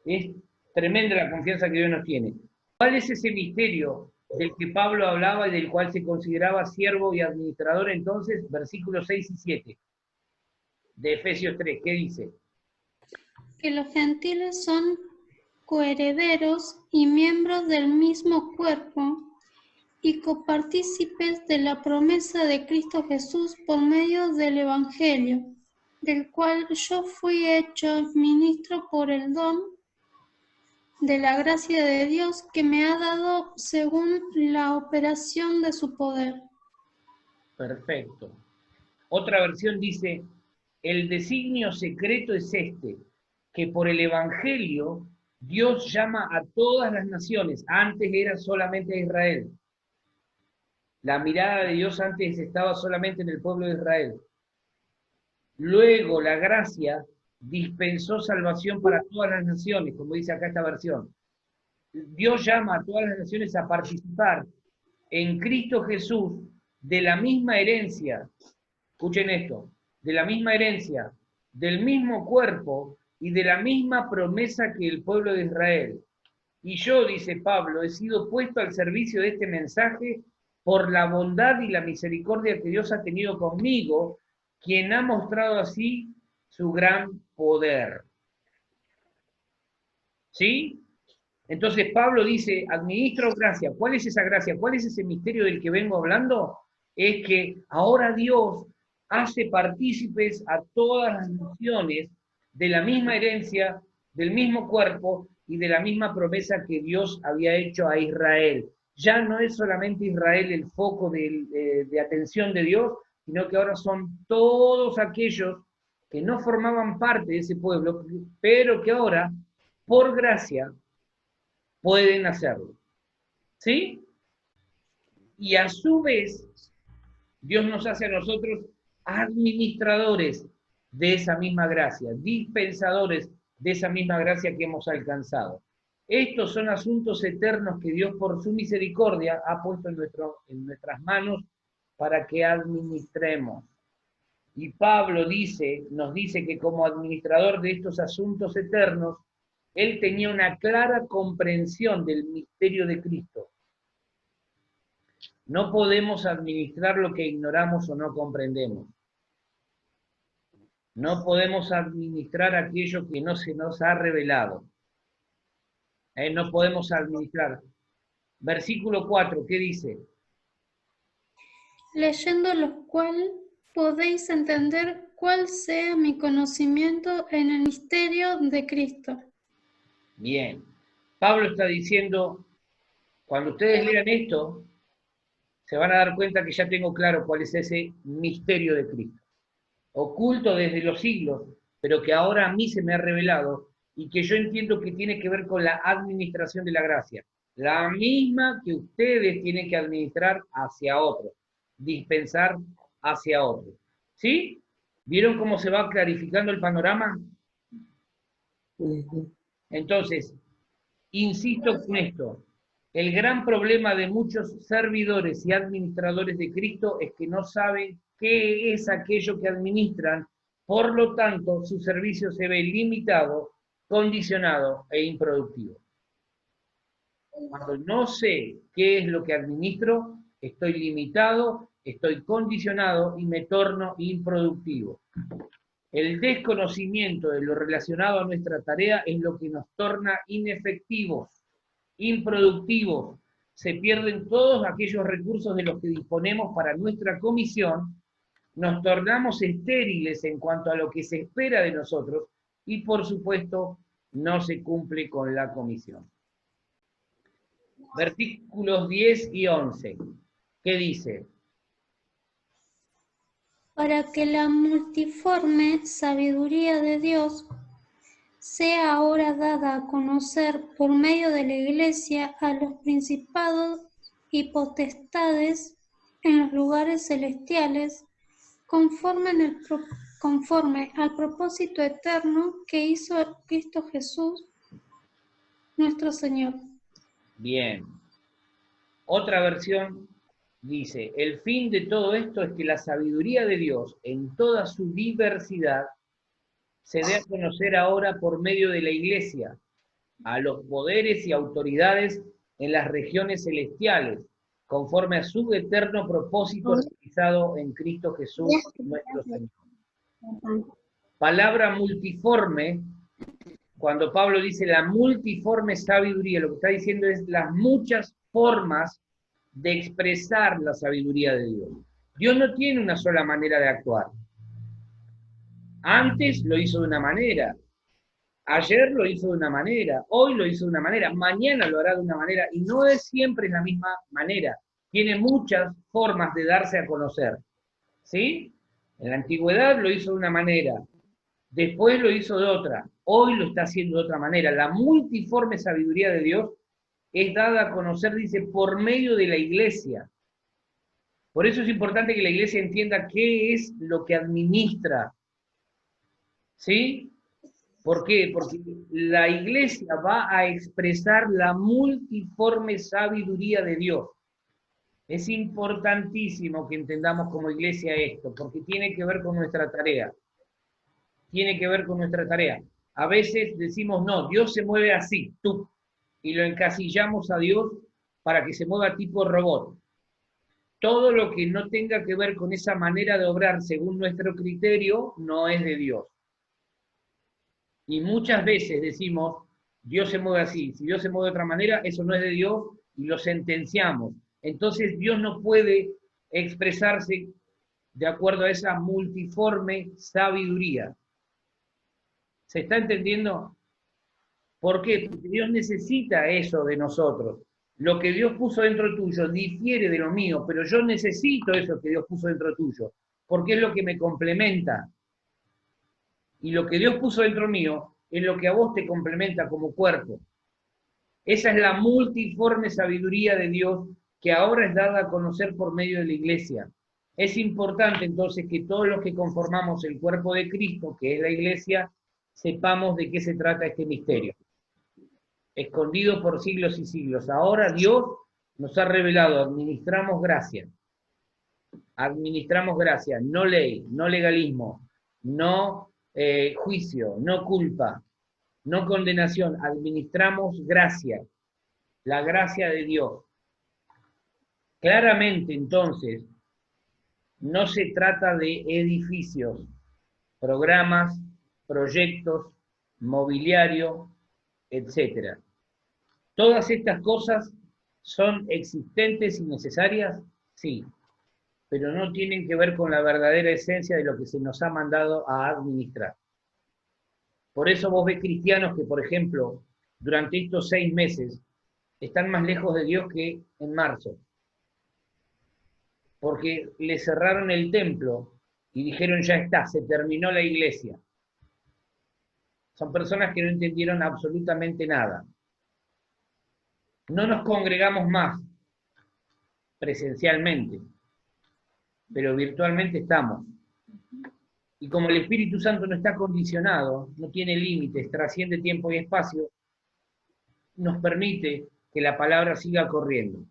S2: Es tremenda la confianza que Dios nos tiene. ¿Cuál es ese misterio del que Pablo hablaba y del cual se consideraba siervo y administrador entonces? Versículos 6 y 7 de Efesios 3, ¿qué dice?
S6: Que los gentiles son coherederos y miembros del mismo cuerpo y copartícipes de la promesa de Cristo Jesús por medio del Evangelio, del cual yo fui hecho ministro por el don de la gracia de Dios que me ha dado según la operación de su poder.
S2: Perfecto. Otra versión dice, el designio secreto es este, que por el Evangelio Dios llama a todas las naciones, antes era solamente a Israel. La mirada de Dios antes estaba solamente en el pueblo de Israel. Luego la gracia dispensó salvación para todas las naciones, como dice acá esta versión. Dios llama a todas las naciones a participar en Cristo Jesús de la misma herencia, escuchen esto, de la misma herencia, del mismo cuerpo y de la misma promesa que el pueblo de Israel. Y yo, dice Pablo, he sido puesto al servicio de este mensaje por la bondad y la misericordia que Dios ha tenido conmigo, quien ha mostrado así su gran poder. ¿Sí? Entonces Pablo dice, administro gracia. ¿Cuál es esa gracia? ¿Cuál es ese misterio del que vengo hablando? Es que ahora Dios hace partícipes a todas las naciones de la misma herencia, del mismo cuerpo y de la misma promesa que Dios había hecho a Israel. Ya no es solamente Israel el foco de atención de Dios, sino que ahora son todos aquellos que no formaban parte de ese pueblo, pero que ahora, por gracia, pueden hacerlo. ¿Sí? Y a su vez, Dios nos hace a nosotros administradores de esa misma gracia, dispensadores de esa misma gracia que hemos alcanzado. Estos son asuntos eternos que Dios por su misericordia ha puesto en nuestras manos para que administremos. Y Pablo nos dice que como administrador de estos asuntos eternos, él tenía una clara comprensión del misterio de Cristo. No podemos administrar lo que ignoramos o no comprendemos. No podemos administrar aquello que no se nos ha revelado. No podemos administrar. Versículo 4, ¿qué dice?
S6: Leyendo lo cual podéis entender cuál sea mi conocimiento en el misterio de Cristo.
S2: Bien. Pablo está diciendo, cuando ustedes lean esto, se van a dar cuenta que ya tengo claro cuál es ese misterio de Cristo. Oculto desde los siglos, pero que ahora a mí se me ha revelado y que yo entiendo que tiene que ver con la administración de la gracia. La misma que ustedes tienen que administrar hacia otros, dispensar hacia otros. ¿Sí? ¿Vieron cómo se va clarificando el panorama? Entonces, insisto con esto, el gran problema de muchos servidores y administradores de Cristo es que no saben qué es aquello que administran Por lo tanto, su servicio se ve limitado, condicionado e improductivo. Cuando no sé qué es lo que administro, estoy limitado, estoy condicionado y me torno improductivo. El desconocimiento de lo relacionado a nuestra tarea es lo que nos torna inefectivos, improductivos. Se pierden todos aquellos recursos de los que disponemos para nuestra comisión, nos tornamos estériles en cuanto a lo que se espera de nosotros y, por supuesto, no se cumple con la comisión. Versículos 10 y 11. ¿Qué dice?
S6: Para que la multiforme sabiduría de Dios sea ahora dada a conocer por medio de la Iglesia a los principados y potestades en los lugares celestiales, conforme al propósito eterno que hizo Cristo Jesús, nuestro Señor.
S2: Bien. Otra versión dice, el fin de todo esto es que la sabiduría de Dios en toda su diversidad se dé a conocer ahora por medio de la Iglesia, a los poderes y autoridades en las regiones celestiales, conforme a su eterno propósito realizado en Cristo Jesús, nuestro Señor. Palabra multiforme, cuando Pablo dice la multiforme sabiduría, lo que está diciendo es las muchas formas de expresar la sabiduría de Dios. Dios no tiene una sola manera de actuar. Antes lo hizo de una manera, ayer lo hizo de una manera, hoy lo hizo de una manera, mañana lo hará de una manera, y no es siempre la misma manera. Tiene muchas formas de darse a conocer. ¿Sí? En la antigüedad lo hizo de una manera, después lo hizo de otra, hoy lo está haciendo de otra manera. La multiforme sabiduría de Dios es dada a conocer, dice, por medio de la Iglesia. Por eso es importante que la Iglesia entienda qué es lo que administra. ¿Sí? ¿Por qué? Porque la Iglesia va a expresar la multiforme sabiduría de Dios. Es importantísimo que entendamos como Iglesia esto, porque tiene que ver con nuestra tarea. Tiene que ver con nuestra tarea. A veces decimos, no, Dios se mueve así, tú, y lo encasillamos a Dios para que se mueva tipo robot. Todo lo que no tenga que ver con esa manera de obrar según nuestro criterio no es de Dios. Y muchas veces decimos, Dios se mueve así, si Dios se mueve de otra manera, eso no es de Dios, y lo sentenciamos. Entonces Dios no puede expresarse de acuerdo a esa multiforme sabiduría. ¿Se está entendiendo? ¿Por qué? Porque Dios necesita eso de nosotros. Lo que Dios puso dentro tuyo difiere de lo mío, pero yo necesito eso que Dios puso dentro tuyo, porque es lo que me complementa. Y lo que Dios puso dentro mío es lo que a vos te complementa como cuerpo. Esa es la multiforme sabiduría de Dios que ahora es dada a conocer por medio de la Iglesia. Es importante entonces que todos los que conformamos el cuerpo de Cristo, que es la Iglesia, sepamos de qué se trata este misterio. Escondido por siglos y siglos. Ahora Dios nos ha revelado, administramos gracia. Administramos gracia, no ley, no legalismo, no juicio, no culpa, no condenación. Administramos gracia, la gracia de Dios. Claramente, entonces, no se trata de edificios, programas, proyectos, mobiliario, etc. ¿Todas estas cosas son existentes y necesarias? Sí, pero no tienen que ver con la verdadera esencia de lo que se nos ha mandado a administrar. Por eso vos ves cristianos que, por ejemplo, durante estos 6 meses, están más lejos de Dios que en marzo. Porque le cerraron el templo y dijeron, ya está, se terminó la iglesia. Son personas que no entendieron absolutamente nada. No nos congregamos más presencialmente, pero virtualmente estamos. Y como el Espíritu Santo no está condicionado, no tiene límites, trasciende tiempo y espacio, nos permite que la palabra siga corriendo.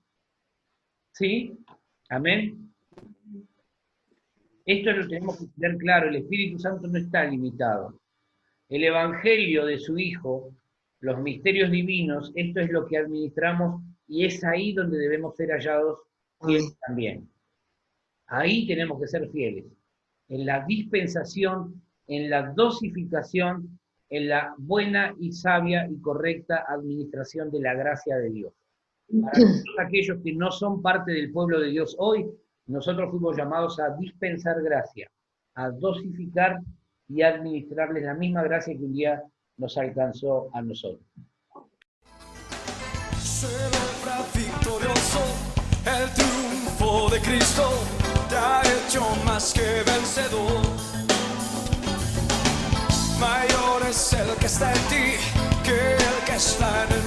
S2: ¿Sí? Amén. Esto lo tenemos que tener claro, el Espíritu Santo no está limitado. El Evangelio de su Hijo, los misterios divinos, esto es lo que administramos y es ahí donde debemos ser hallados fieles también. Ahí tenemos que ser fieles, en la dispensación, en la dosificación, en la buena y sabia y correcta administración de la gracia de Dios. Para todos aquellos que no son parte del pueblo de Dios hoy, nosotros fuimos llamados a dispensar gracia, a dosificar y a administrarles la misma gracia que un día nos alcanzó a nosotros.
S1: Celebra victorioso el triunfo de Cristo, te ha hecho más que vencedor. Mayor es el que está en ti que el que está en el